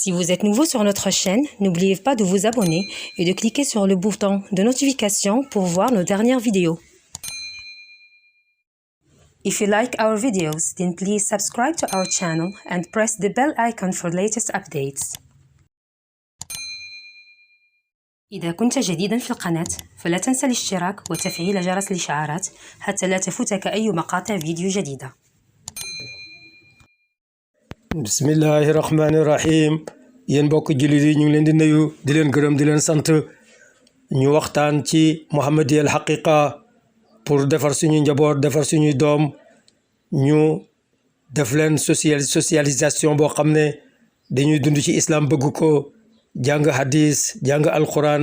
Si vous êtes nouveau sur notre chaîne, n'oubliez pas de vous abonner et de cliquer sur le bouton de notification pour voir nos dernières vidéos. If you like our videos, then please subscribe to our channel and press the bell icon for latest updates. إذا كنت جديدا في القناة فلا تنسى الاشتراك وتفعيل جرس الإشعارات حتى لا تفوتك أي مقاطع فيديو جديدة. بسم الله الرحمن الرحيم yéen mbokk jullit yi ñu ngi leen di nuyu di leen gërëm di leen sant ñu waxtaan ci Muhammadiya al Haqiqa pour defar suñu njaboot defar suñuy doom ñu def leen socialisation boo xam ne dañuy dund ci islam bëgg ko jàng hadis jàng alquran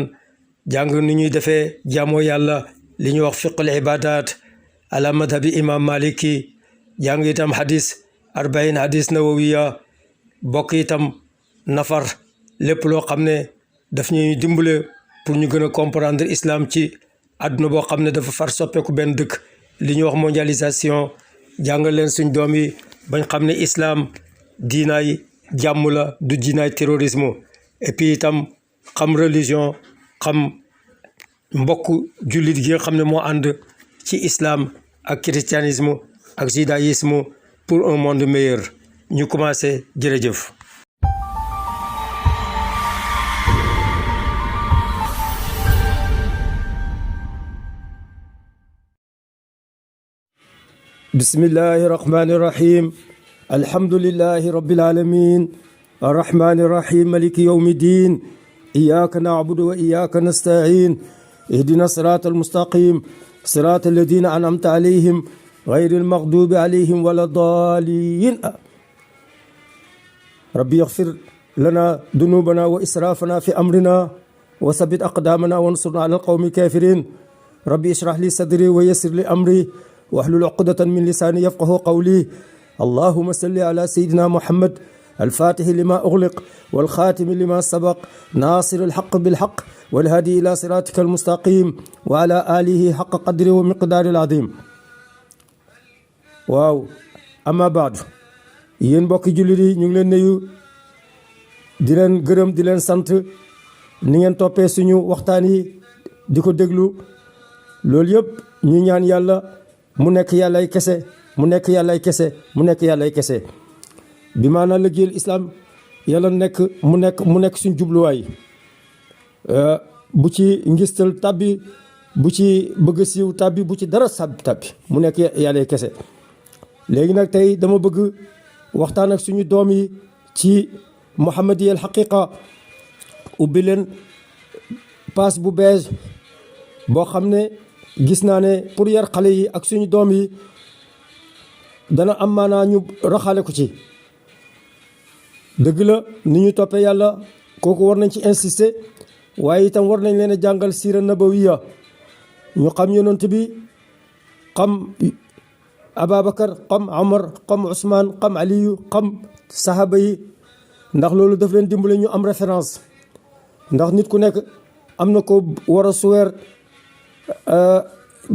jàng ni ñuy defee jaamoo yàlla li ñuy wax fiqhul ibadat ala madhabi imam maliki jàng itam hadis 40 hadis nawawiya bokk itam nafar lépp loo xam ne daf ñuy dimbale pour ñu gën a comprendre islam ci àdduna boo xam ne dafa far soppeeku benn dëkk li ñuy wax mondialisation jàngal leen suñ doom yi bañ xam ne islam diinaay jàmm la du diinaay terrorisme et puis itam xam religion xam mbokk jullit gi nga xam ne moo ànd ci islam ak christianisme ak judaïsme pour un monde meilleur ñu commencé jërëjëf. بسم الله الرحمن الرحيم الحمد لله رب العالمين الرحمن الرحيم مالك يوم الدين إياك نعبد وإياك نستعين اهدنا الصراط المستقيم صراط الذين أنعمت عليهم غير المغضوب عليهم ولا الضالين ربي يغفر لنا ذنوبنا وإسرافنا في أمرنا وثبت أقدامنا وانصرنا على القوم الكافرين ربي اشرح لي صدري ويسر لي أمري واحلل عقدة من لساني يفقه قولي اللهم صل على سيدنا محمد الفاتح لما أغلق والخاتم لما سبق ناصر الحق بالحق والهادي إلى صراطك المستقيم وعلى آله حق قدره ومقدار العظيم waaw amma baadu yéen mbokki jullit yi ñu ngi leen nuyu di leen gërëm di leen sant ni ngeen toppee suñu waxtaan yi di ko déglu loolu yëpp ñu ñaan yàlla mu nekk yàllay kese mu nekk yàllay kese mu nekk yàllay kese bi maanaam liggéeyal islam yàlla mu nekk suñ jubluwaay bu ci ngistal tabbi bu ci bëgg siiw tabbi bu ci dara sab tabbi mu nekk yàllay kese léegi nag tey dama bëgg waxtaan ak suñu doom yi ci Muhammadiya al Haqiqa ubbi leen paas bu bees boo xam ne gis naa ne pour yar xale yi ak suñu doom yi dana am maanaa ñu raxale ko ci dëgg la ni ñu toppee yàlla kooku war nañ ci insister waaye itam war nañ leen a jàngal siira nabawiya ñu xam yonent bi xam Ababacar xam Omar xam Ousmane xam Aliyu xam sahaba yi ndax loolu daf leen dimbale ñu am référence ndax nit ku nekk am na ko war a suweer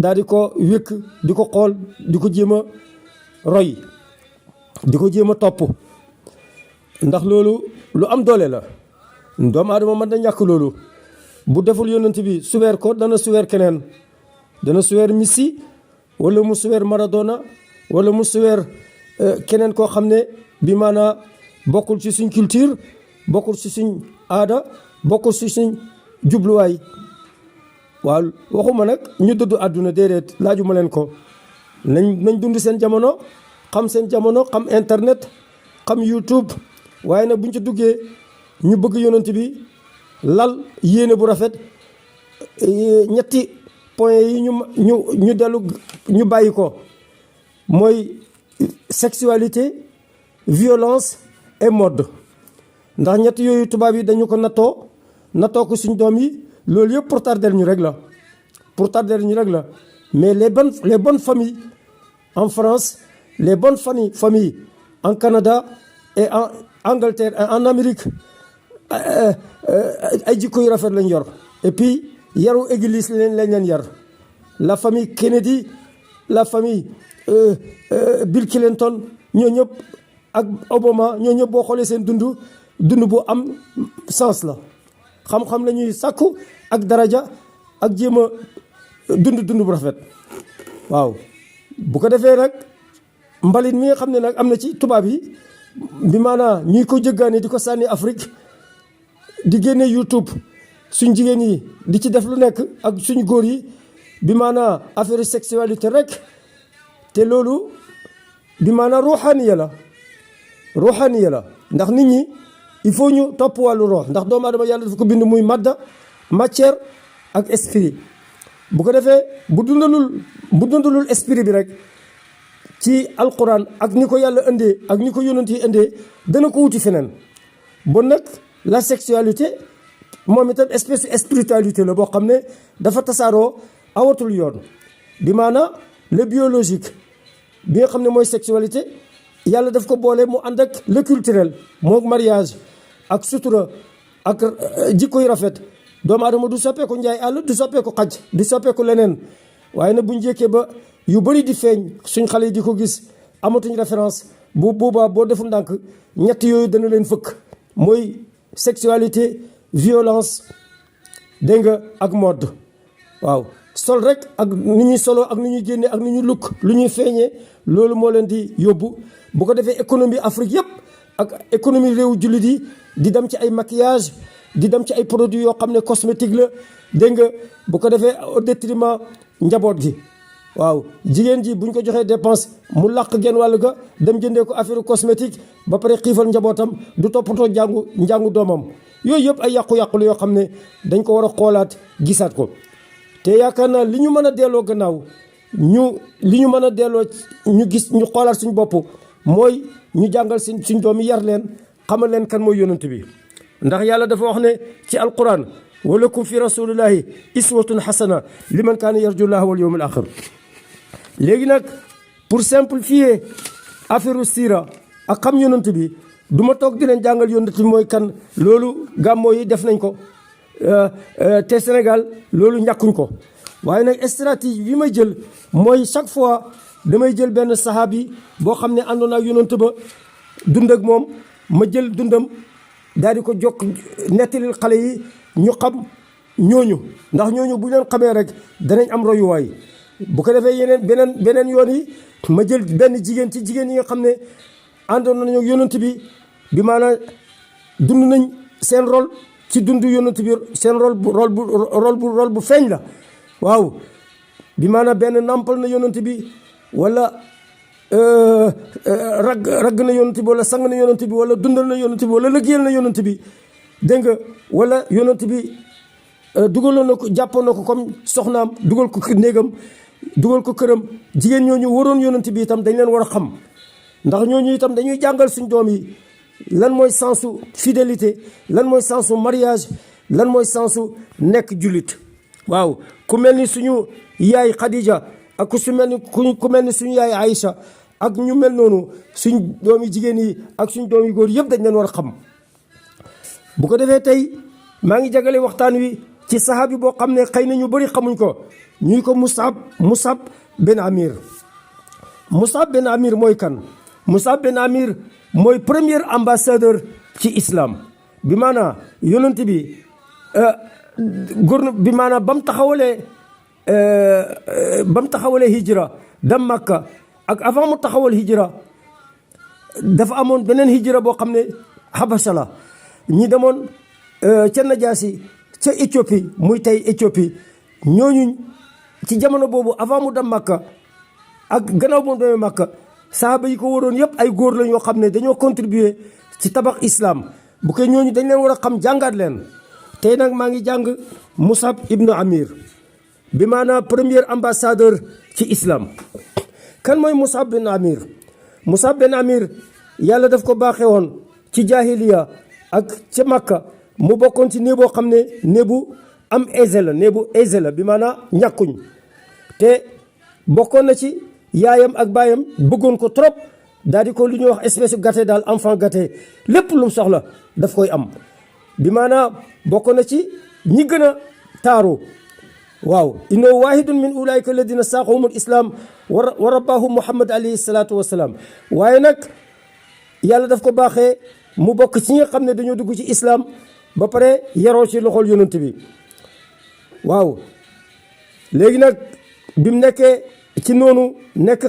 daal di ko wékk di ko xool di ko jéem a roy di ko jéem a topp ndax loolu lu am doole la doomu aadama mën na ñàkk loolu bu deful yonent bi suweer ko dana suweer keneen dana suweer Messi wala mu suweer Maradona wala mu suweer keneen koo xam ne bi maanaa bokkul ci suñ culture bokkul ci suñ aada bokkul ci suñ jubluwaay waaw waxuma nag ñu dëddu àdduna déedéet laajuma leen ko nañ dund seen jamono xam seen jamono xam internet xam YouTube waaye nag buñ ci duggee ñu bëgg yonent bi lal yéene bu rafet ñetti point yi ñu dellu ñu bàyyi ko mooy sexualité violence et mode ndax ñetti yooyu tubaab yi dañu ko nattoo ko suñ doom yi loolu yëpp pour tarder ñu rek la mais les bonnes familles en France les bonnes familles en Canada et en Angleterre et en Amérique ay jikko yu rafet lañ yor et puis yaru église lañ leen yar la famille Kennedy la famille Bill Clinton ñoo ñëpp ak Obama ñoo ñëpp boo xoolee seen dund dund bu am sens la xam-xam la ñuy sàkku ak daraja ak jéem a dund bu rafet waaw bu ko defee nag mbalit mi nga xam ne nag am na ci tubaab yi bi maanaa ñuy ko jëggaane di ko sànni Afrique di génne YouTube suñ jigéen yi di ci def lu nekk ak suñ góor yi bi maanaa affaire sexualité rek te loolu bi maanaa ruuxaaniya la ndax nit ñi il faut ñu topp wàllu roox ndax doomu aadama yàlla dafa ko bind muy madda matière ak esprit bu ko defee bu dundalul esprit bi rek ci alquran ak ni ko yàlla indee ak ni ko yonent yi indee dana ko wuti feneen bon nag la sexualité moom itam espèce spiritualité la boo xam ne dafa tasaaroo awatul yoon bi maanaa le biologique bi nga xam ne mooy sexualité yàlla daf ko boole mu ànd ak le culturel moo mariage ak sutura ak jikko yu rafet doomu aadama du soppeeku njaay àll du soppeeku xaj du soppeeku leneen waaye nag bu ñu jékkee ba yu bëri di feeñ suñ xale yi di ko gis amatuñ référence bu boobaa boo deful ndànk ñett yooyu dana leen fëkk mooy sexualité violence dégg nga ak mode waaw sol rek ak ni ñuy solo ak ni ñuy génne ak ni ñuy lukk lu ñuy feeñee loolu moo leen di yóbbu bu ko defee économie Afrique yëpp ak économie réewu jullit yi di dem ci ay maquillage di dem ci ay produits yoo xam ne cosmétique la dégg nga bu ko defee au détriment njaboot gi waaw jigéen ji buñ ko joxee dépense mu làq genn wàll ga dem jëndee ko affaire cosmétique ba pare xiifal njabootam du toppatoo njàngu doomam yooyu yëpp ay yàqu-yàqu la yoo xam ne dañ ko war a xoolaat gisaat ko te yaakaar naa li ñu mën a delloo gannaaw li ñu mën a delloo ñu gis ñu xoolaat suñu bopp mooy ñu jàngal suñ doom yi yar leen xamal leen kan mooy yonent bi ndax yàlla dafa wax ne ci alquran walakum fi rasulillahi iswatun hasana liman kaana yarjullaha wal yawmal axir léegi nag pour simplifier affaire sira ak xam yonent bi du ma toog di leen jàngal yonent bi mooy kan loolu gàmmoo yi def nañ ko te Sénégal loolu ñàkkuñ ko waaye nag stratégie bi may jël mooy chaque fois damay jël benn sahabi boo xam ne àndoon ak yonent ba dund ak moom ma jël dundam daal di ko jokk nettalil xale yi ñu xam ñooñu ndax ñooñu bu leen xamee rek danañ am royuwaay bu ko defee beneen yoon yi ma jël benn jigéen ci jigéen yi nga xam ne àndoon nañu yonent bi maanaam dund nañ seen rôle ci dund yonent bi seen rôle bu feeñ la waaw bi maanaam benn nampal na yonent bi wala ragg na yonent bi wala sang na yonent bi wala dundal na yonent bi wala lëggéeyal na yonent bi dégg nga wala yonent bi dugaloon na ko jàppoon na ko comme soxnaam dugal ko néegam dugal ko këram jigéen ñooñu waroon yonent bi itam dañ leen war a xam ndax ñooñu itam dañuy jàngal suñ doom yi lan mooy sensu fidélité lan mooy sensu mariage lan mooy sensu nekk jullit waaw ku mel ni suñu yaay Khadija ak ku mel ni suñu yaay Aïcha ak ñu mel noonu suñ doomi jigéen yi ak suñ doomi góor yëpp dañ leen war a xam bu ko defee tey maa ngi jagale waxtaan wi ci sahabi boo xam ne xëy na ñu bëri xamuñ ko ñuy ko Musab ben Amir. Musab ben Amir mooy kan? Musab ben Amir mooy premier ambassadeur ci islam bi maanaa yonent bi bi maanaa ba mu taxawalee hijra dem Makka ak avant mu taxawal hijra dafa amoon beneen hijra boo xam ne Habasha la ñi demoon ca Najaasi ca Éthiopie muy tey Éthiopie ñooñu ci jamono boobu avant mu dem Makka ak gannaaw moom demee Makka sahaaba yi ko waroon yëpp ay góor la ñoo xam ne dañoo contribuer ci tabax islam bu ko ñooñu dañ leen war a xam jàngaat leen tey nag maa ngi jàng Musab ibnu Amir bi maanaam premier ambassadeur ci islam. kan mooy Musab ben Amir? Musab ben Amir yàlla daf ko baaxee woon ci jahiliya ak ca Makka mu bokkoon ci néeg boo xam ne néegu am aisé la bi maanaam ñàkkuñ te bokkoon na ci yaayam ak baayam bëggoon ko trop daal di ko lu ñuy wax espèce gâté daal enfant gâté lépp lu mu soxla daf koy am bi maanaam bokkoon na ci ñi gën a taaru waaw innahu wahidun min ulaika alladina saaqahumul islam wa rabbahu muhammad alayhi salatu wasalaam waaye nag yàlla daf ko baaxee mu bokk ci nga xam ne dañoo dugg ci islam ba pare yaroo ci loxol yonent bi waaw léegi nag bi mu nekkee ci noonu nekk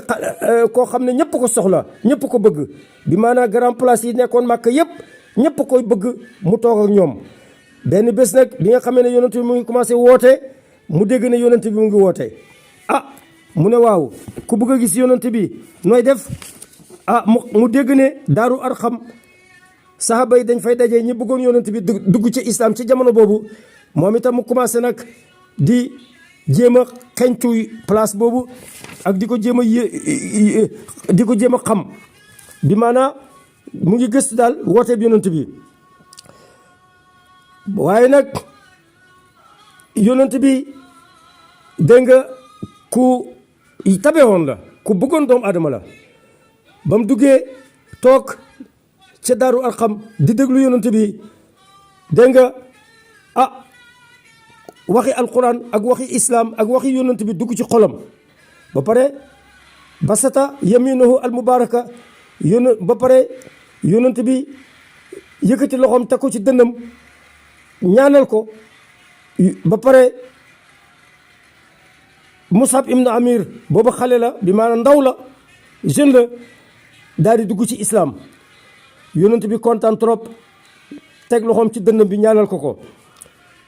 koo xam ne ñëpp ko soxla ñëpp ko bëgg bi maanaam grand place yi nekkoon Màkka yëpp ñëpp koy bëgg mu toog ak ñoom benn bés nag bi nga xamee ne yonent bi mu ngi commencé woote mu dégg ne yonent bi mu ngi woote mu ne waaw ku bëgg a gis yonent bi nooy def mu dégg ne Daaru Arxam saxaaba yi dañ fay daje ñi bëggoon yonent bi dugg ci islam ci jamono boobu moom itam mu commencé nag di jéem a xeñtu place boobu ak di ko jéem a xam bi maanaa mu ngi gëstu daal woote bi yonent bi waaye nag yonent bi dégg nga ku tabe woon la ku bëggoon doomu aadama la ba mu duggee toog ca Daaru Arxam di déglu yonent bi dégg nga waxi alquran ak waxi islam ak waxi yonent bi dugg ci xolam ba pare basata yaminuhu almubaraka ba pare yonent bi yëkkati loxoom teg ko ci dënnam ñaanal ko ba pare Musab ibn Amir booba xale la bi maanaam ndaw la jeune la daal di dugg ci islam yonent bi kontaan trop teg loxoom ci dënnam bi ñaanal ko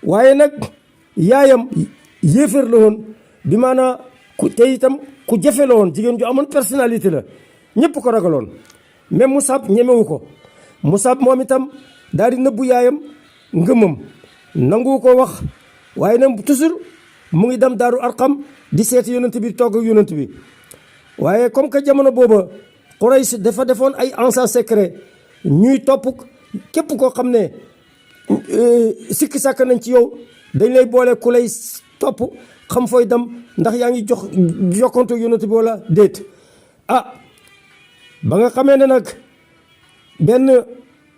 waaye nag yaayam yéeféer la woon bi maanaam te itam ku jafe la woon jigéen ju amoon personnalité la ñëpp ko ragaloon même Musab ñemewu ko Musab moom itam daal di nëbbu yaayam ngëmam nangu ko wax waaye nag toujours mu ngi dem Daaru Arxam di seeti yonent bi togg ak yonent bi waaye comme que jamono booba Quraysh dafa defoon ay agents secrets ñuy topp képp koo xam ne sikki sàkk nañ ci yow dañ lay boole ku lay topp xam fooy dem ndax yaa ngi jokkontu yonent bi wala déet ba nga xamee ne nag benn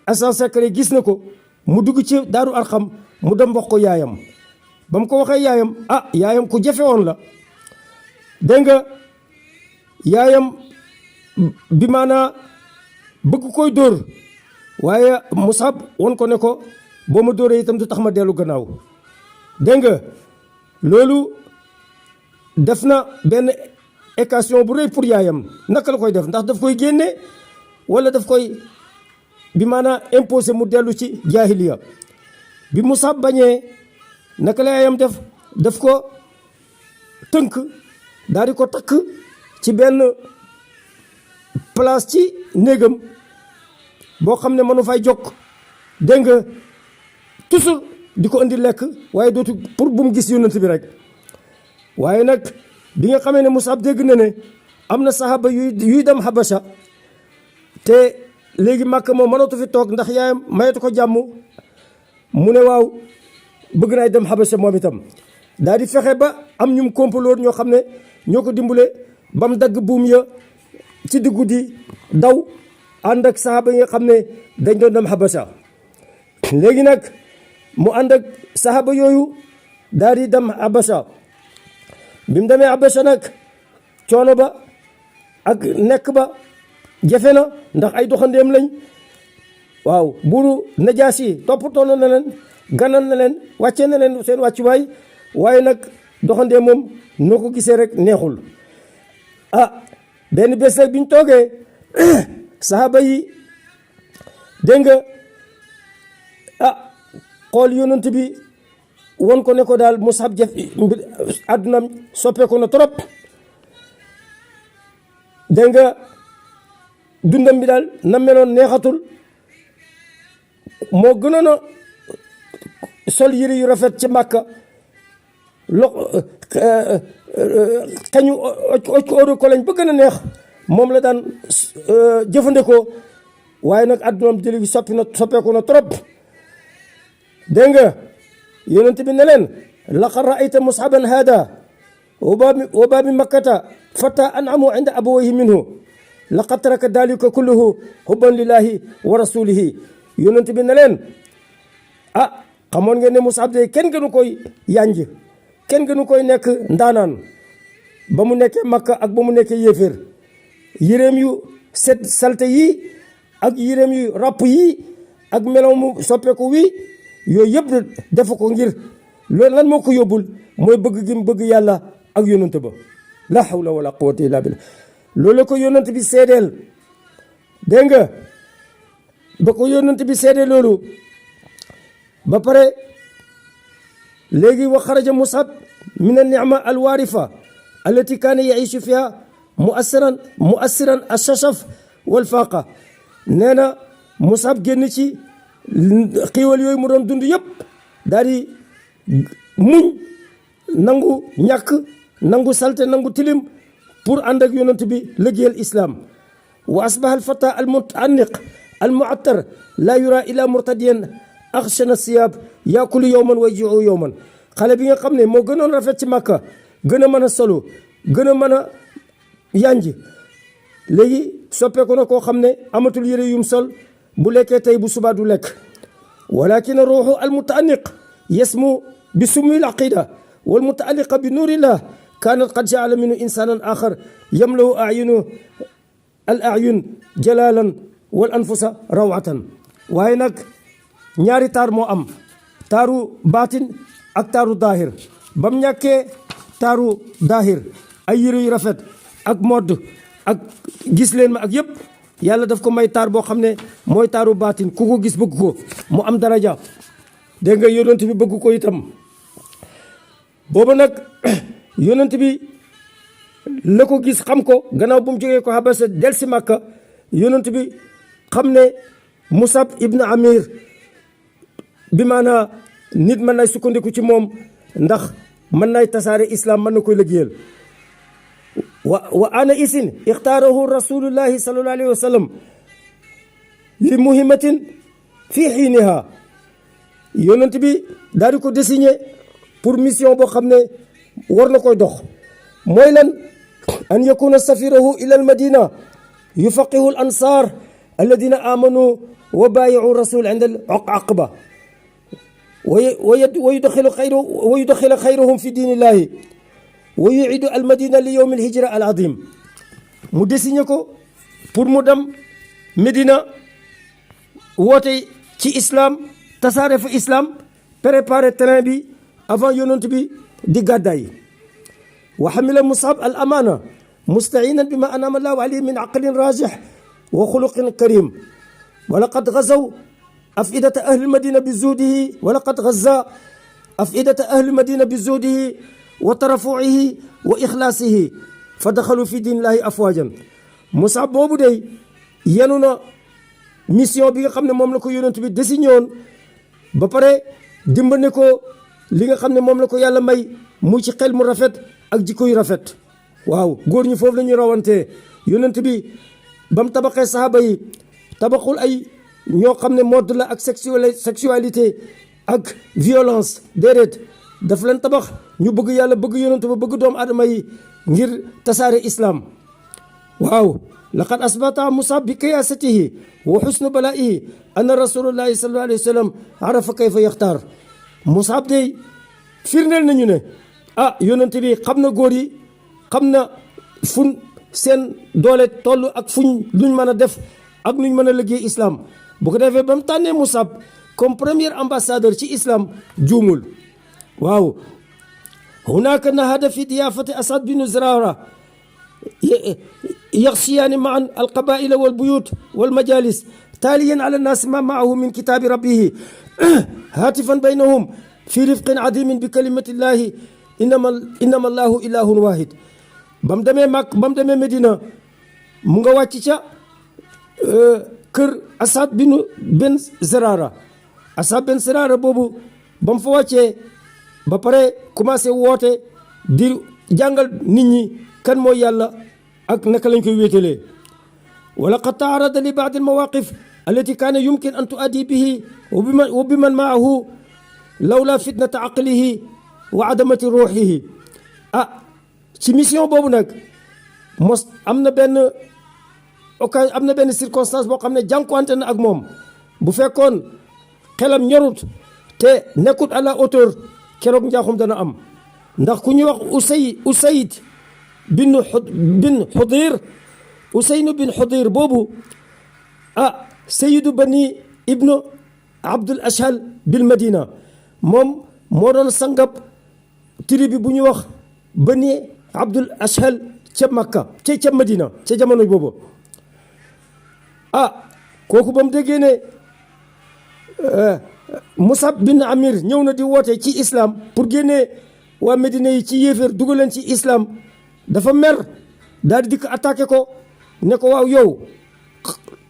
agent secret gis na ko mu dugg ci Daaru Arxam mu dem wax ko yaayam ba mu ko waxee yaayam yaayam ku jafe woon la dégg nga yaayam bi maanaa bëgg koy dóor waaye Musab won ko ne ko boo ma dóoree itam du tax ma dellu gannaaw dégg nga loolu def na benn équation bu rëy pour yaayam naka la koy def ndax daf koy génne wala daf koy bi maanaa imposé mu dellu ci jaahiliya bi Musab bañee naka la yaayam def ko tënk daal di ko takk ci benn place ci néegam boo xam ne mënu fay jokk dégg nga toujours di ko indi lekk waaye dootu pour bu mu gis yonent bi rek waaye nag bi nga xamee ne Musab dégg na ne am na saxaaba yuy dem Habasha te léegi Makka moom mënatu fi toog ndax yaayam mayatu ko jàmm mu ne waaw bëgg naay dem Habasha moom itam daal di fexe ba am ñum kompaloor ñoo xam ne ñoo ko dimbale ba mu dagg buum ya ci diggu di daw ànd ak saxaaba yi nga xam ne dañ doon dem Habasha léegi nag mu ànd ak saxaaba yooyu daal di dem Habasha bi mu demee Habasha nag coono ba ak nekk ba jafe na ndax ay doxandeem lañ waaw buuru Najaasi toppatoo na leen ganal na leen wàccee na leen seen wàccuwaay waaye nag doxandee moom noo ko gisee rek neexul benn bés nag bi ñu toogee saxaaba yi dégg nga xool yonent bi won ko ne ko daal Musab jëf àddunaam soppeeku na trop dégg nga dundam bi daal na meloon neexatul moo gënoon a sol yëre yu rafet ci Màkka kañu oj ko eau ko lañ ba gën a neex moom la daan jëfandikoo waaye nag àddunaam jëli gi soppeeku na trop dégg nga yonent bi ne leen laqad ra'ayta Mus'aban hada wa baabi makkata fata an'amu inda abawayhi minhu laqad taraka dalika kulluhu hubban lillahi wa rasulihi yonent bi ne leen xamoon ngeen ne Mus'ab de kenn gënu koy yanj kenn gënu koy nekk ndaanaan ba mu nekkee Makka ak ba mu nekkee yéeféer yéreem yu set salte yi ak yéreem yu ràpp yi ak melow mu soppeeku wi yooyu yëpp defu ko ngir loolu lan moo ko yóbbul mooy bëgg gi mu bëgg yàlla ak yonent ba la hawla wala quwwata illa billah loolu ko yonent bi seedeel dégg nga ba ko yonent bi seedeel loolu ba pare léegi wa xaraja Mus'ab min an-ni'ma al-waarifa allati kaana ya'iishu fiha mu'assiran ash-shashaf wal-faaqa nee na Mus'ab génn ci xiiwal yooyu mu doon dund yëpp daal di muñ nangu ñàkk nangu salte nangu tilim pour ànd ak yonent bi liggéeyal islam wa asbaha al-fata al-muta'anniq al-mu'attar la yura illa murtadiyan akhshana siyab yakulu yawman wa yaji'u yawman xale bi nga xam ne moo gënoon rafet ci Makka gën a mën a solo gën a mën a yanj léegi soppeeku na koo xam ne amatul yëre yum sol bu lekkee tey bu subaa du lekk walakin ruuxu al-muta'anniq yasmu bi summi al-aqida wal muta'alliqa bi nuurillah kaanat qad ja'ala minhu insanan axar yamlau al-a'yun jalalan wal anfusa rawatan waaye nag ñaari taar moo am taaru baatin ak taaru daahir bam ñàkkee taaru daahir ay yére yu rafet ak modd ak gis leen ma ak yëpp yàlla daf ko may taar boo xam ne mooy taaru baatin ku ko gis bëgg ko mu am daraja dégg nga yonent bi bëgg ko itam booba nag yonent bi la ko gis xam ko gannaaw bu mu jógee ko Habasa del si Makka yonent bi xam ne Mus'ab ibn Amir bi maanaa nit mën nay sukkandiku ci moom ndax mën nay tasaare islam mën na koy liggéeyal wa ana isin ixtaarahu rasulullahi sallallahu alayhi wa sallam li muhimmatin fii xiiniha yonent bi daal di ko désigné pour mission boo xam ne war na koy dox mooy lan an yakuna safirahu ila al madina yufaqihu al ansar alladina amanu wa baayi'u rasul inda al aqaba ويدخل خيرهم في دين الله ويعيد المدينة ليوم الهجرة العظيم mu désigné ko pour mu dem Medina woote ci islam tasaare fa islam préparer terrain bi avant yonent bi di gàddaay wa hamila Mus'ab al amana musta'inan bima an'ama Allahu alayhi min aqlin rajih wa xuluqin karim wa laqad ghazaw أفئدة أهل المدينة بزهده ولقد غزا أفئدة أهل المدينة بزهده وترفعه وإخلاصه فدخلوا في دين الله أفواجا Mus'ab boobu day yenu na mission bi nga xam ne moom la ko yonent bi désigné woon ba pare dimbali ko li nga xam ne moom la ko yàlla may mu ci xel mu rafet ak jikko yu rafet waaw góor ñi foofu la ñuy rawantee yonent bi ba mu tabaxee saxaaba yi tabaxul ay ñoo xam ne mode la ak sexualité ak violence déedéet daf leen tabax ñu bëgg yàlla bëgg yonent ba bëgg doomu aadama yi ngir tasaare islam waaw laqad asbata Mus'ab bi qiyaasatihi wa husni balaa'ihi anna rasulullahi sallallahu alayhi wa sallam arafa kayfa yaxtaar Mus'ab day firndeel nañu ne yonent bi xam na góor yi xam na fuñ seen doole toll ak luñ mën a def ak nuñ mën a liggéey islam bu ko defee ba mu tànnee Mus'ab comme premier ambassadeur ci islam juumul waaw hunaka nahada fi diyaafati Asad bin Zurara yaxshiyaani maan alqabaila walbuyut walmajalis taaliyan ala nnaasi ma maahu min kitaabi rabbihi haatifan baynahum fi rifqin adimin bi kalimatillahi innama allahu ilahun wahid ba mu demee Medina mu nga wàcc ca kër Asad bin Zurara boobu ba mu fa wàccee ba pare commencé woote di jàngal nit ñi kan mooy yàlla ak naka lañ koy wéetalee wa laqad taarada li baad al mawaqif allati kaana yumkin an tuaddi bihi wa biman maahu lawla fitnata aqlihi wa adamati ruuxihi ci mission boobu nag am na benn circonstance boo xam ne jànkuwante na ak moom bu fekkoon xelam ñorut te nekkut à la hauteur keroog njaaxum dana am ndax ku ñuy wax Usayd bin Xudayr boobu sayyidu bani ibnu Abdul Ashhal bil Madina moom moo doon sangab tribu bu ñu wax Bani Abdul Ashhal ca Makka ca Madina ca jamono boobu kooku ba mu déggee ne Musab bin Amir ñëw na di woote ci islam pour génnee waa Medina yi ci yéeféer dugal leen ci islam dafa mer daal di dikk attaqué ko ne ko waaw yow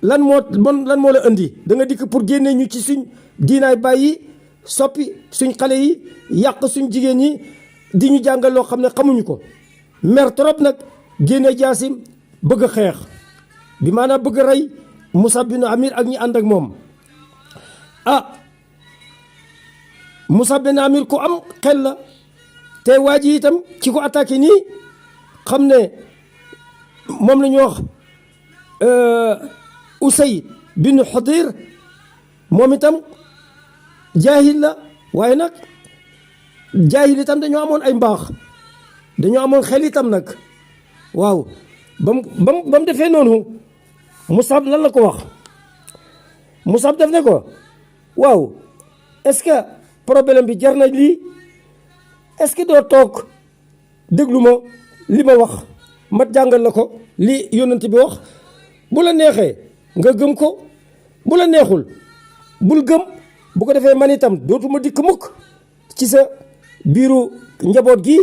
lan moo la indi da nga dikk pour génnee ñu ci suñ diinaay bàyyi soppi suñ xale yi yàq suñ jigéen ñi di ñu jàngal loo xam ne xamuñu ko mer trop nag génne jaasim bëgg a xeex bi maanaam bëgg a rey Musab bin Amir ak ñi ànd ak moom Musab bin Amir ku am xel la te waa ji itam ci ko attaqué nii xam ne moom la ñu wax Usayd bin Xudir moom itam jaahil la waaye nag jaahil itam dañoo amoon ay mbaax dañoo amoon xel itam nag waaw ba mu defee noonu Musab lan la ko wax Musab def ne ko waaw est-ce que problème bi jar na lii est-ce que doo toog déglu ma li ma wax ma jàngal la ko li yonent bi wax bu la neexee nga gëm ko bu la neexul bul gëm bu ko defee man itam dootuma dikk mukk ci sa biiru njaboot gi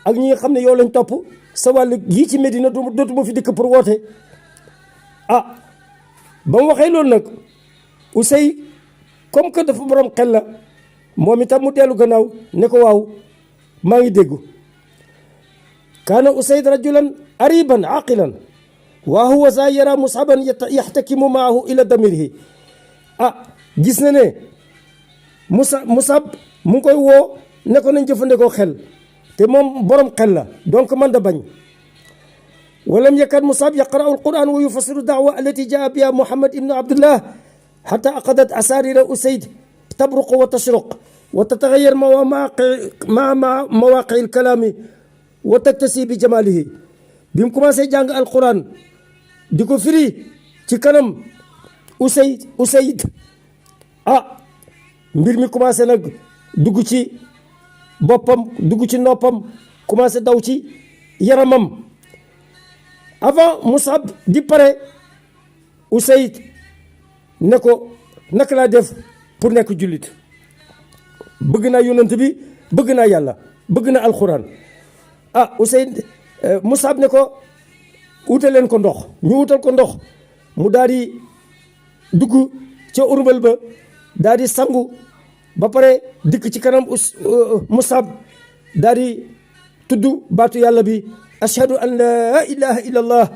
ak ñi nga xam ne yow lañ topp sa wàll gii ci Medina dootuma fi dikk pour woote ba mu waxee loolu nag Usey comme que dafa borom xel la moom itam mu dellu gannaaw ne ko waaw maa ngi déggu kaana Usayd rajulan ariban aqilan wa huwa za yara Musaban yaxtakimu maahu ila damirihi gis na ne Musab mu ngi koy woo ne ko nañ jëfandikoo xel te moom borom xel la donc man da bañ walam yakad Musab yaqra'u alquran wa yufassiru da'wa allati jaa biha Muhammad ibnu Abdullah hatta aqadat asarira Usayd tabruqu wa tashruq wa tataghayyar mawaqi alkalami wa taktasi bi jamalihi bi mu commencé jàng alquran di ko firi ci kanam Usayd mbir mi commencé nag dugg ci boppam dugg ci noppam commencé daw ci yaramam avant Musab di pare Usayd ne ko naka laa def pour nekk jullit bëgg naa yonent bi bëgg naa yàlla bëgg na alquran Usayd Musab ne ko wutal leen ko ndox ñu wutal ko ndox mu daal di dugg ca urmbal ba daal di sangu ba pare dikk ci kanam Musab daal di tudd baatu yàlla bi ashhadu an la ilaha illa allah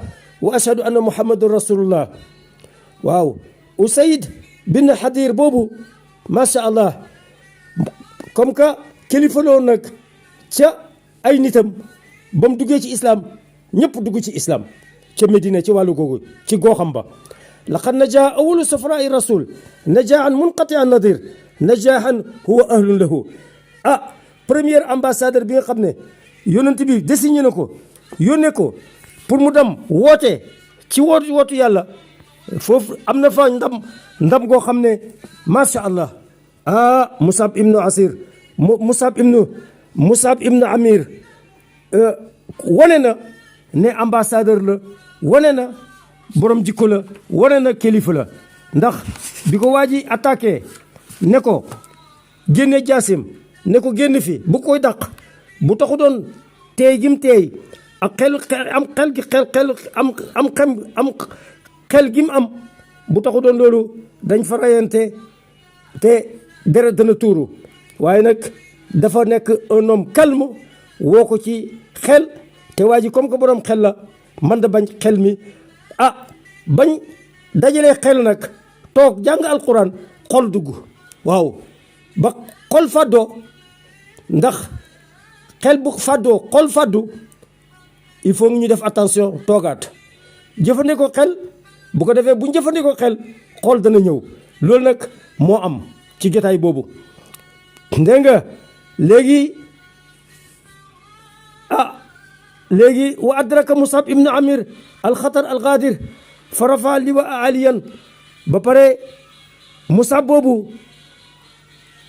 wa ashhadu anna muhammadun rasulullah waaw Usayd bin Xadir boobu macha allah comme que kilifa la woon nag ca ay nitam ba mu duggee ci islam ñëpp dugg ci islam ca Medina ci wàllu googu ci gooxam ba laqad najaa awalu safraai rasul najaan munqati an nadir najaahan huwa ahlun lahu premier ambassadeur bi nga xam ne yonent bi désigné na ko yónnee ko pour mu dem woote ci wootu yàlla foofu am na fa ndam goo xam ne macha allah Musab ibnu Asir Musab ibnu Amir wane na ne ambassadeur la wane na borom jikko la wane na kilifa la ndax bi ko waa ji attaqué ne ko génne jaasim ne ko génn fi bu koy dàq bu taxu doon teey gim teey ak xel gim am bu taxu doon loolu dañ fa rayante te deret dana tuuru waaye nag dafa nekk un homme calme woo ko ci xel te waa ji comme que borom xel la man da bañ xel mi bañ dajalee xel nag toog jàng alquran xol dugg waaw ba xol fàddoo ndax xel bu fàddoo xol fàddu il faut ñu def attention toogaat jëfandikoo xel bu ko defee bu ñu jëfandikoo xel xol dana ñëw loolu nag moo am ci jotaay boobu dégg nga léegi wa adraka Musab ibnu Amir alxatar alxaadir fa rafa liwa aliyan ba pare Musab boobu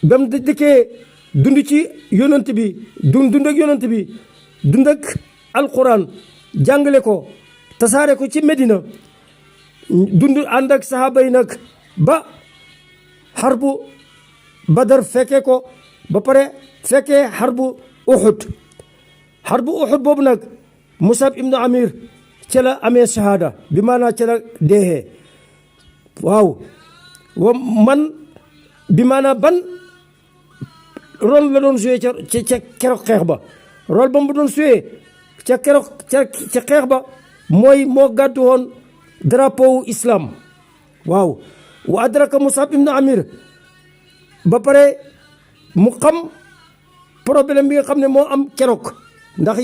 ba mu dëkkee dund ci yonent bi dund ak yonent bi dund ak alquran jàngale ko tasaare ko ci Medina dund ànd ak sahaaba yi nag ba xarbu Badar fekkee ko ba pare fekkee xarbu Uhud boobu nag Musab ibnu Amir ca la amee shahada bi maanaa ca la deexee waaw man bi maanaa ban rôle la doon joué ca keroog xeex ba rôle ba mu doon joué ca keroog ca xeex ba mooy moo gàddu woon drapeau islam waaw wa adraka Musab ibnu Amir ba pare mu xam problème bi nga xam ne moo am keroog ndax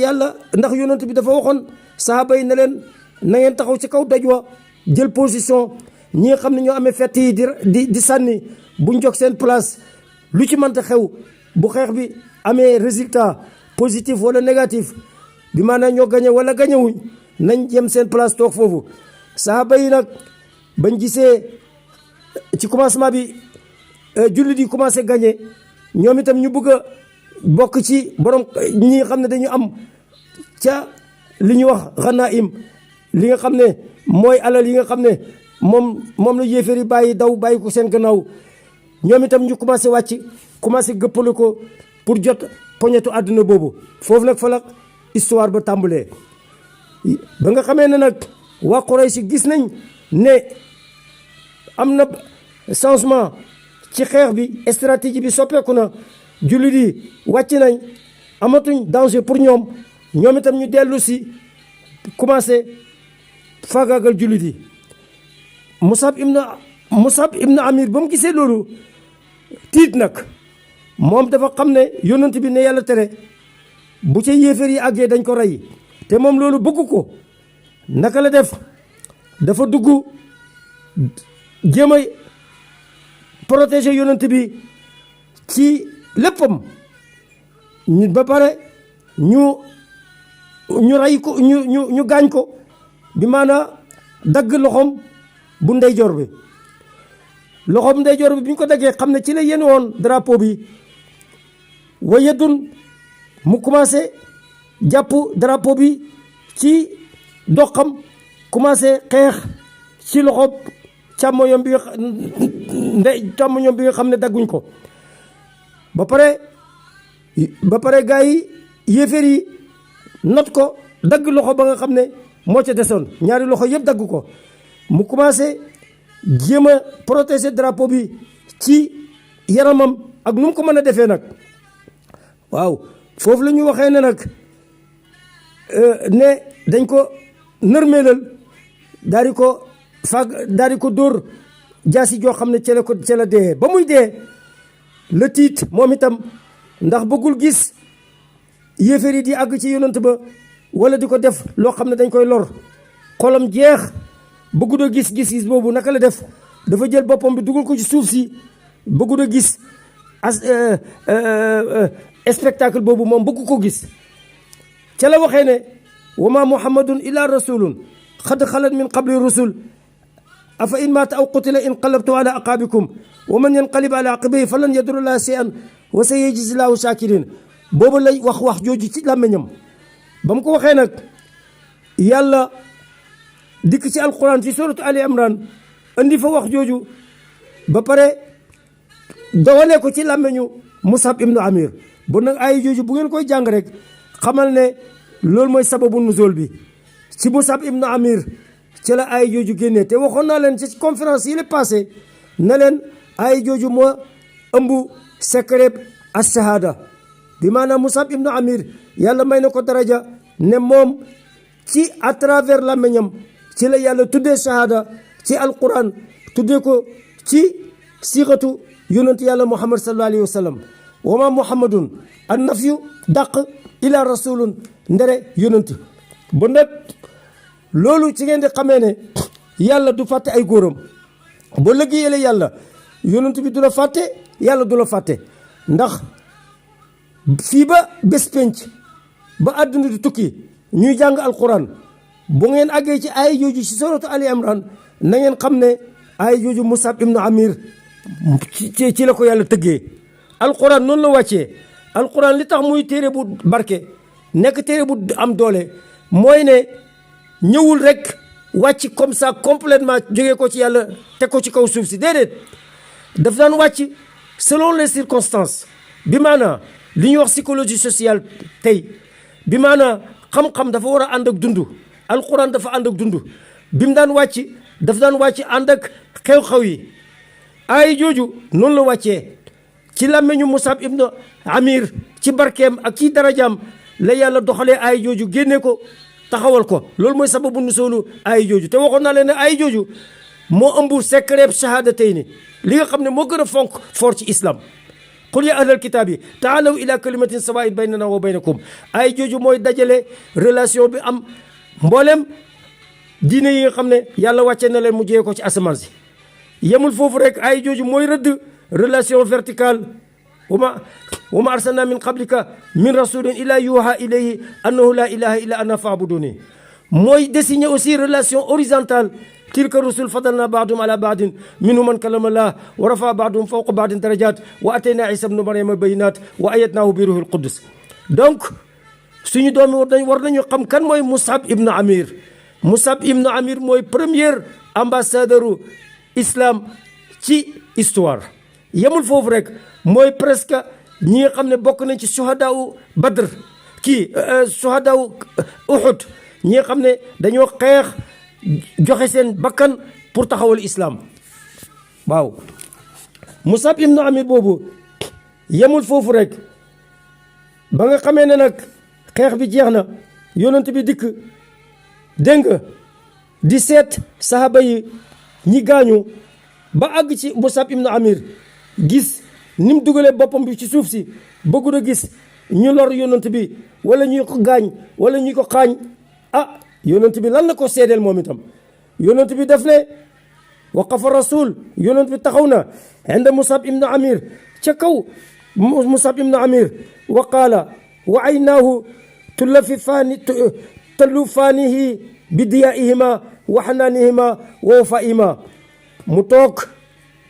yonent bi dafa waxoon sahaaba yi ne leen na ngeen taxaw ci kaw daj wa jël position ñi nga xam ne ñoo amee fett yi di sànni buñ jox seen place lu ci mënta xew bu xeex bi amee résultat positif wala négatif bi maanaam ñoo gañe wala gañewuñ nañ yem seen place toog foofu sahaaba yi nag bañ gisee ci commencement bi jullit yi commencé gañe ñoom itam ñu bëgg a bokk ci borom ñi nga xam ne dañu am ca li ñuy wax xanaim li nga xam ne mooy alal yi nga xam ne moom la yéeféer yi bàyyi ko seen gannaaw ñoom itam ñu commencé wàcc commencé gëppale ko pour jot poñetu àdduna boobu foofu nag fa la histoire ba tàmbalee ba nga xamee ne nag waa Quraysh gis nañ ne am na changement ci xeex bi stratégie bi soppeeku na jullit yi wàcc nañ amatuñ danger pour ñoom itam ñu dellu si commencé faagaagal jullit yi Musab ibn Amir ba mu gisee loolu tiit nag moom dafa xam ne yonent bi ne yàlla tere bu ca yéeféer yi àggee dañ ko rey te moom loolu bëgg ko naka la def dafa dugg jéem a protéger yonent bi ci léppam ba pare ñu rey ko ñu gaañ ko bi maanaa dagg loxoom bu ndeyjoor bi loxoom ndeyjoor bi bi ñu ko daggee xam ne ci la yéen woon drapeau bi wa yedun mu commencé jàpp drapeau bi ci doxam commencé xeex ci loxo càmmoñam bi nga xam ne dagguñ ko ba pare gars yi yéeféer yi not ko dagg loxo ba nga xam ne moo ca desoon ñaari loxo yëpp dagg ko mu commencé jéem a protéger drapeau bi ci yaramam ak nu mu ko mën a defee nag waaw foofu la ñu waxee ne nag ne dañ ko nërmeelal daal di ko dóor jaasi joo xam ne ca la dee ba muy dee la tiit moom itam ndax bëggul gis yéeféer yi di àgg ci yonent ba wala di ko def loo xam ne dañ koy lor xolam jeex bëggul a gis boobu naka la def dafa jël boppam bi dugal ko ci suuf si bëggul a gis spectacle boobu moom bëgg ko gis ca la waxee ne wa ma muhammadun illa rasulun xad xalat min qabli rusul afa in maata aw qutila inqalabtum ala aqabikum wa man yanqalib ala aqibihi falan yadurra shay'an wa sayajzi llahu shakirin boobu lay wax jooju ci làmmiñam ba mu ko waxee nag yàlla dikk ci alquran ci suratu ali imran andi fa wax jooju ba pare dawalee ko ci làmmiñu Musab ibnu Amir bu nag ay jooju bu ngeen koy jàng rek xamal ne loolu mooy sababu nuzul bi ci Musab ibnu Amir ci la ay jooju génnee te waxoon naa leen ci conférence yi la passé na leen ay jooju moo ëmb secret as-shahada bi maanaam Musab ibnu Amir yàlla may na ko daraja ne moom ci à travers làmmiñam ci la yàlla tuddee shahada ci alquran tuddee ko ci siixatu yonent yàlla Muhammad sallallahu alayhi wa sallam wa ma muhammadun an nafyu dàq ila rasulun ndere yonent ba nag loolu ci ngeen di xamee ne yàlla du fàtte ay góoram boo liggéeyee yàlla yonent bi du la fàtte yàlla du la fàtte ndax fii ba bés penc ba àdduna di tukki ñuy jàng alquran bu ngeen àggee ci ay jooju ci suratu Ali Imran na ngeen xam ne ay jooju Musab ibnu Amir ci la ko yàlla tëggee alquran noonu la wàccee alquran li tax muy téere bu barke nekk téere bu am doole mooy ne ñëwul rek wàcc comme ça complètement jógee ko ci yàlla teg ko ci kaw suuf si déedéet daf daan wàcc selon les circonstances bi maanaa li ñuy wax psychologie sociale tey bi maanaa xam-xam dafa war a ànd ak dund alquran dafa ànd ak dund bi mu daan wàcc daf daan wàcc ànd ak xew-xew yi ay jooju noonu la wàccee ci làmmeñu Musab ibn Amir ci barkeem ak ci darajaam la yàlla doxalee ay jooju génne ko taxawal ko loolu mooy sababu nusoolu ay jooju te waxoon naa leen ne ay jooju moo ëmb secret shahadatayni li nga xam ne moo gën a fonk fort ci islam qul ya ahlal kitaab yi taalaw ila kalimatin sawaa'in baynana wa baynakum ay jooju mooy dajale relation bi am mboolem diine yi nga xam ne yàlla wàcce na leen mu jiyee ko ci asamaan si yemul foofu rek ay jooju mooy rëdd relation verticale wa ma arsalna min qablika min rasulin illa yuha ilayhi annahu la ilaha illa ana fa'buduni mooy désigner aussi relation horizontale tilka rusul fadalna ba'dum ala ba'din minhum man kallama Allah wa rafa'a ba'dum fawqa ba'din darajat wa atayna Isa ibn Maryama bayinat wa ayyadnahu bi ruhil qudus donc suñu doomi war nañu xam kan mooy Musab ibn Amir Musab ibn Amir mooy premier ambassadeur islam ci histoire yemul foofu rek mooy presque ñi nga xam ne bokk nañ ci suhadaaw Badr suhadaaw Uhud ñi nga xam ne dañoo xeex joxe seen bakkan pour taxawal islam waaw Musab ibn Amir boobu yemul foofu rek ba nga xamee ne nag xeex bi jeex na yonent bi dikk dégg nga di seet sahaba yi ñi gaañu ba àgg ci Musab ibn Amir gis ni mu dugalee boppam bi ci suuf si bëggu a gis ñu lor yonent bi wala ñuy ko gaañ wala ñuy ko xaañ yonent bi lan la ko seedeel moom itam yonent bi def ne waqafa rasul yonent bi taxaw na inda Musab ibn Amir ca kaw Musab ibn Amir wa qaala wa aynaahu talufaanihi bi diyaa'ihima wa xanaanihima wa wafaa'ihima mu toog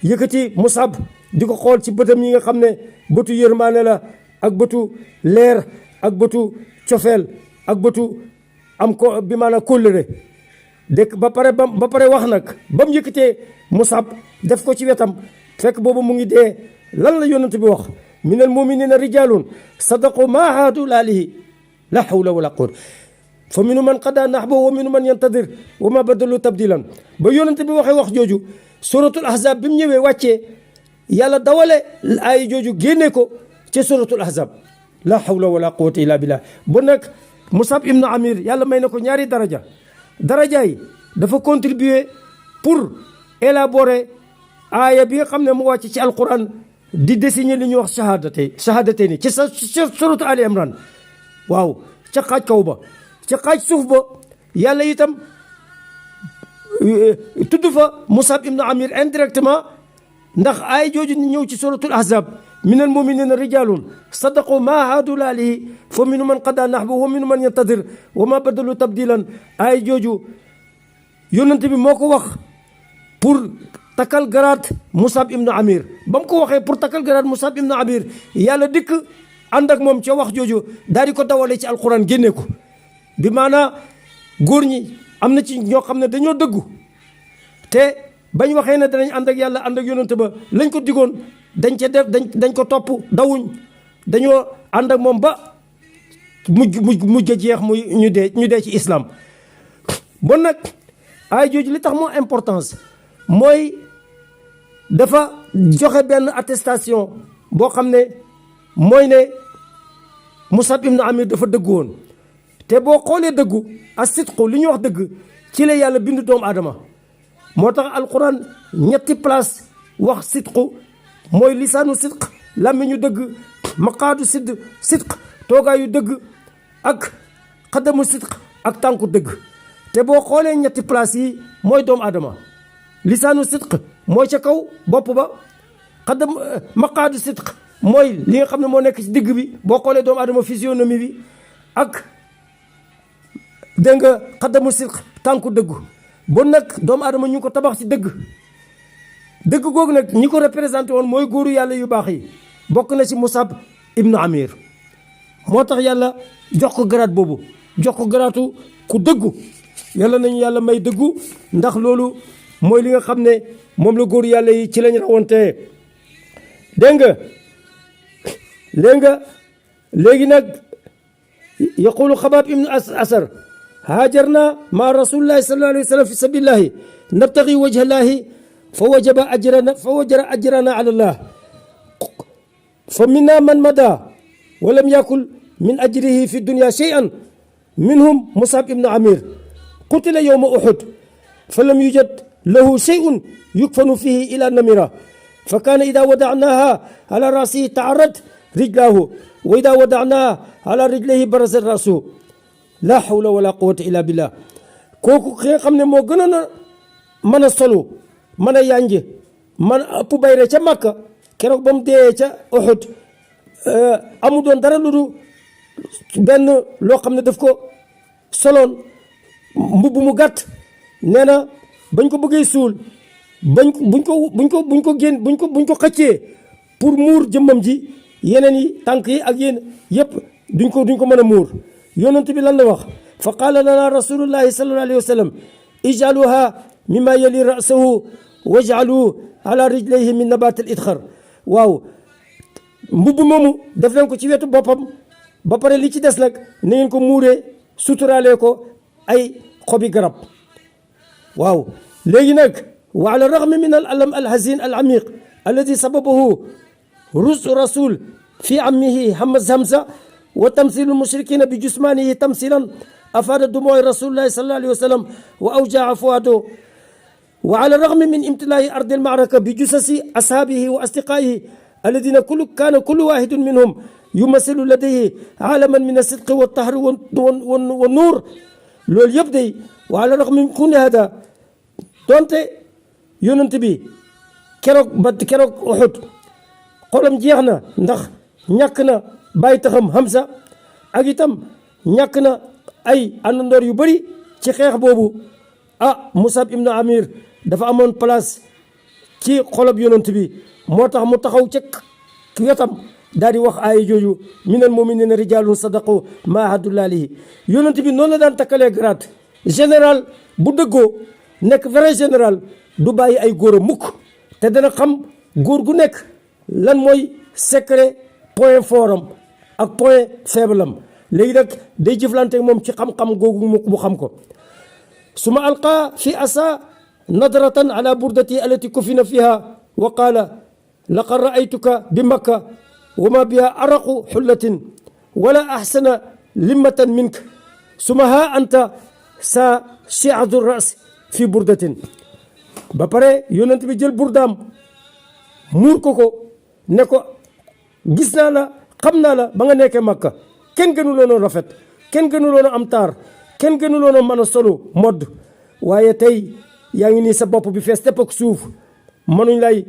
yëkkati Musab di ko xool ci bëtam yi nga xam ne bëtu yërmaane la ak bëtu leer ak bëtu cofeel ak bëtu am ko bi maanaam kóllëre dëkk ba pare wax nag ba mu yëkkatee Musab def ko ci wetam fekk boobu mu ngi dee lan la yonent bi wax minal muminina rijalun sadaqu ma aahadu laalihi la hawla wala quwwata fa minu man qada nahbahu wa minu man yantadir wa ma badalu tabdilan ba yonent bi waxee wax jooju suratul ahzab bi mu ñëwee wàccee yàlla dawale ay jooju génne ko ci suratul ahzab la hawla wala quwwata illa billah ba nag Musab ibn Amir yàlla may na ko ñaari daraja yi dafa contribuer pour élaborer aaya bi nga xam ne mu wàcc ci alquran di désigner li ñuy wax shahadatay ni ci suratu Ali Imran waaw ca xaaj kaw ba ca xaaj suuf ba yàlla itam tudd fa Musab ibn Amir indirectement ndax aaya jooju ni ñëw ci suratul ahzab minal muminina rijalun sadaqu ma aahadu laalihi fa minu man qada nahbahu wa minu man yantadir wa ma badalu tabdilan ay jooju yonent bi moo ko wax pour takkal garaat Musab ibn Amir ba mu ko waxee pour takkal garaat Musab ibn Amir yàlla dikk ànd ak moom ca wax jooju daal di ko dawalee ci alquran génne ko bi maanaa góor ñi am na ci ñoo xam ne dañoo dëggu te bañ waxee ne danañ ànd ak yàlla ànd ak yonent ba lañ ko digoon dañ ca def dañ ko topp dawuñ dañoo ànd ak moom ba mujj a jeex muy ñu dee ci islam bon nag ay jooju li tax moo importance mooy dafa joxe benn attestation boo xam ne mooy ne Musab ibn Amir dafa dëggu woon te boo xoolee dëggu as-sidqu li ñuy wax dëgg ci la yàlla bindu doomu aadama moo tax alquran ñetti place wax sidqu mooy lisaanu sidq làmmiñu dëgg maqaadu sidq toogaayu dëgg ak xadamu sidq ak tànku dëgg te boo xoolee ñetti place yi mooy doomu aadama lisaanu sidq mooy ca kaw bopp ba maqaadu sidq mooy li nga xam ne moo nekk ci digg bi boo xoolee doomu aadama physionomie bi ak dégg nga xadamu sidq tànku dëggu bon nag doomu aadama ñu ngi ko tabax ci dëgg googu nag ñi ko représenté woon mooy góoru yàlla yu baax yi bokk na ci Musab ibnu Amir moo tax yàlla jox ko garaat boobu jox ko garaatu ku dëggu yàlla nañu yàlla may dëggu ndax loolu mooy li nga xam ne moom la góor yàlla yi ci lañ rawante dégg nga léegi nag yaqulu Xabaab ibnu Asar haajarna ma rasulillahi sallallahu alayhi wa sallam fi sabilillahi nabtagi wajha llahi fa wajaba ajrana ala llah fa minna man mada wa lam yakul min ajrihi fi dunya shay'an minhum Musab ibnu Amir qutila yawma Uhud fa lam yujad lahu shay'un yukfanu fihi ila namira fa kana ida wada'naha ala rasihi ta'arrad rijlahu wa ida wada'naha ala rijlihi barasa rasu la hawla wala quwwata illa billah kooku ki nga xam ne moo gënoon a mën a solu mën a yànj man ëpp bayre ca Makka keroog ba mu dee ca Uhud amu doon dara lu du benn loo xam ne daf ko soloon mbubb mu gàtt nee na bañ ko bëggee suul buñ ko xëccee pour muur jëmmam ji yeneen yi tànk yi ak yéen yëpp duñ ko mën a muur yonent bi lan la wax fa qaala lana rasulullahi sallallahu alayhi wa sallam ijaluha mimma yali rasahu waj'alu ala rijlayhi min nabat al idxar waaw mbubb moomu def leen ko ci wetu boppam ba pare li ci des nag na ngeen ko muuree suturaale ko ay xobi garab waaw léegi nag wa ala raghmi min al alam al hazin al amiq alladi sababahu rasul fi ammihi Hamza wa tamsil al mushrikina bi jusmanihi tamsilan afada dumu'i rasulillahi sallallahu alayhi wa sallam wa awja'a fuadu wa ala raghmi min imtilai ardi al ma'raka bi jusasi ashabihi wa asdiqaihi alladina kana kullu wahidin minhum yumassilu ladayhi alaman min as-sidqi wa tahri wa nuur loolu yëpp day wa ala raghmi min kulli hada donte yonent bi keroog Uhud xolam jeex na ndax ñàkk na bàyyi taxam Hamza ak itam ñàkk na ay àndandoor yu bëri ci xeex boobu Musab ibnu Amir dafa amoon place ci xolob yonent bi moo tax mu taxaw ca wetam daal di wax aaya jooju minal mu'minina rijalun sadaqu ma ahadullah alayhi yonent bi noonu la daan takkalee grade général bu dëggoo nekk vrai général du bàyyi ay góor a mukk te dana xam góor gu nekk lan mooy secret point fort am ak point faible am léegi nag day jëflante moom ci xam-xam googu mu xam ko suma alqa fi asa nadratan ala burdati allati kufina fiha wa qala laqad ra'aytuka bi makka wa ma biha araqu xullatin wala ahsana limmatan mink suma ha anta sa shi'adu ras fi burdatin ba pare yonent bi jël burdaam muur ko ne ko gis naa la xam naa la ba nga nekkee Makka kenn gënuloon a rafet kenn gënuloon a am taar kenn gënuloon a mën a solu modd waaye tey yaa ngi nii sa bopp bi fees tepp ak suuf mënuñ lay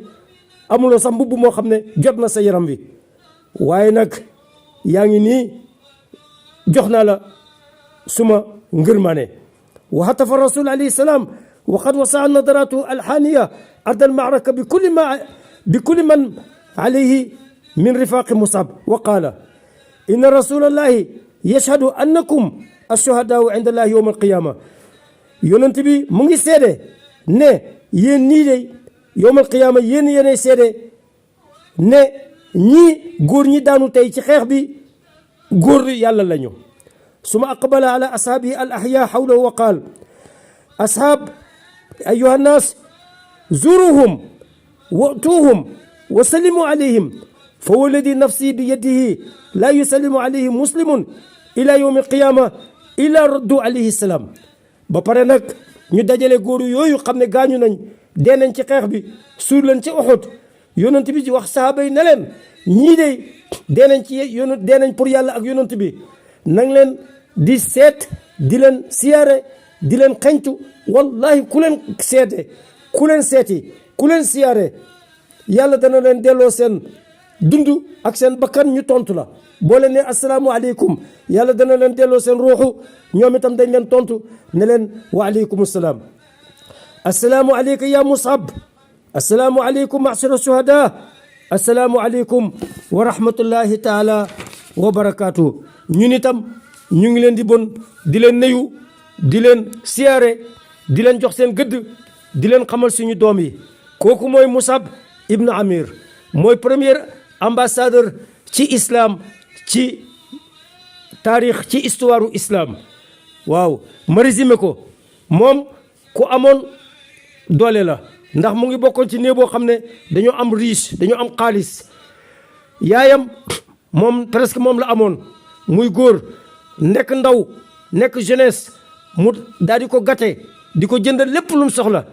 amuloo sax mbubb moo xam ne jot na sa yaram wi waaye nag yaa ngi nii jox naa la suma ngërmane wa hatafa rasul alayhi salaam wa qad wasaa nadaratu alxaaniya arda almaaraka bi kulli man alayhi min rifaqi Musab wa qaala inna rasulallahi yashhadu annakum ashuhadaau inda allahi yowma alqiyama yonent bi mu ngi seede ne yéen nii de yowma alqiyama yéenay seede ne ñii góor ñi daanu tey ci xeex bi góor yàlla lañu suma aqbala ala ashaabihi al ahya hawlahu wa qaal ashaab ayuha nnaas zuruhum wa'tuuhum wa sallimu alayhim fa walladi nafsi bi yadihi laa yusallimu alayhi muslimun ila yawmi alqiyama ila raddu alayhi salaam ba pare nag ñu dajale góoru yooyu xam ne gaañu nañ dee nañ ci xeex bi suur leen ci Uhud yonent bi ci wax sahaaba yi ne leen ñii de dee nañ pour yàlla ak yonent bi nang leen di seet di leen siyaare di leen xañtu wallahi ku leen seete ku leen seeti ku leen siyaare yàlla dana leen delloo seen dund ak seen bakkan ñu tontu la boo leen ne asalaamu aleykum yàlla dana leen delloo seen ruuxu ñoom itam dañ leen tontu ne leen wa aleykum salaam asalaamu aleyka ya Musab asalaamu aleykum ma'shara shuhada asalaamu aleykum wa rahmatullahi taala wa barakaatu. ñun itam ñu ngi leen di di leen nuyu di leen siyaare di leen jox seen gëdd di leen xamal suñu doom yi kooku mooy Musab ibn Amir mooy premier ambassadeur ci islam ci taarix ci histoire islam. waaw ma résumé ko moom ku amoon doole la ndax mu ngi bokkoon ci néeg boo xam ne dañoo am riche dañoo am xaalis yaayam moom presque moom la amoon muy góor nekk ndaw nekk jeunesse mu daal di ko gàtte di ko jëndal lépp lu mu soxla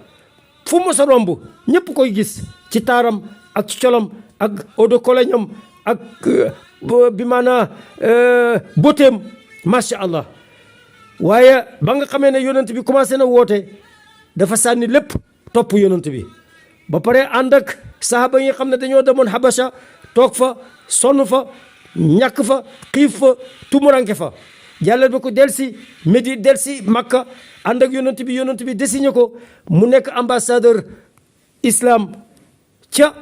fu mu sa romb ñëpp koy gis ci taaram ak ci colam ak eau de cologne am ak bi maanaa beautéem macha allah. waaye ba nga xamee ne yonent bi commencé na woote dafa sànni lépp topp yonent bi ba pare ànd ak sahaba yi nga xam ne dañoo demoon Habasha toog fa sonn fa ñàkk fa xiif fa tumuranke fa jàllal ba ko delsi Médine delsi Makka ànd ak yonent bi désigné ko mu nekk ambassadeur islam ca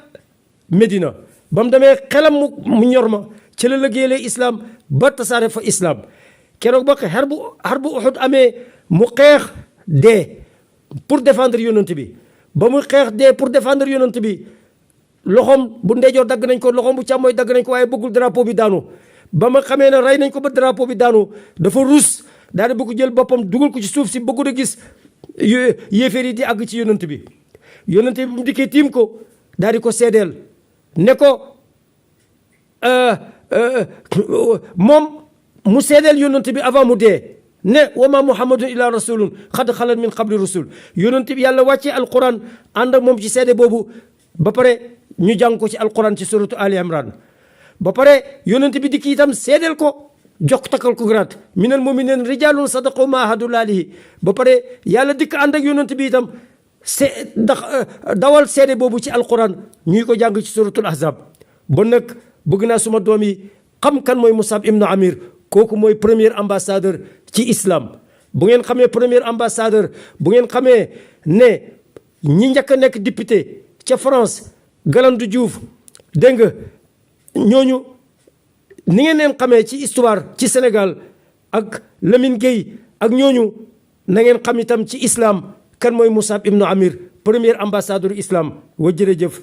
Médina ba mu demee xelam mu ñor ma ca la liggéeyee islam ba tasaare fa islam. keroog ba xarbu Uhud amee mu xeex dee pour défendre yonent bi ba mu xeex dee pour défendre yonent bi loxoom bu ndeyjoor dagg nañ ko loxoom bu càmmooy dagg nañ ko waaye bëggul drapeau bi daanu ba ma xamee ne rey nañ ko ba drapeau bi daanu dafa ruus daal di bëgg jël boppam dugal ko ci suuf si bëggu da gis yéeféer yi di àgg ci yonent bi bu mu dikkee tiim ko daal di ko seedeel ne ko moom mu seedeel yonent bi avant mu dee ne wa ma muhammadun illa rasulun xad xalat min qabli rusul yonent bi yàlla wàccee alquran ànd ak moom ci seede boobu ba pare ñu jàng ko ci alquran ci suratu Ali Imran ba pare yonent bi dikk itam seedeel ko jox takkal ko garaat minal mu'minin rijalun sadaqu ma ahadu laalihi ba pare yàlla dikk ànd ak yonent bi itam dawal seede boobu ci alquran ñuy ko jàng ci suratul ahzab bon nag bëgg naa suma doom yi xam kan mooy Musab ibn Amir kooku mooy premier ambassadeur ci islam bu ngeen xamee premier ambassadeur bu ngeen xamee ne ñi njëkk a nekk député ca France Galandou Diouf dégg nga ñooñu ni ngeen leen xamee ci histoire ci Sénégal ak Lamine Gueye ak ñooñu na ngeen xam itam ci islam kan mooy Musab ibn Amir premier ambassadeur islam wa jërëjëf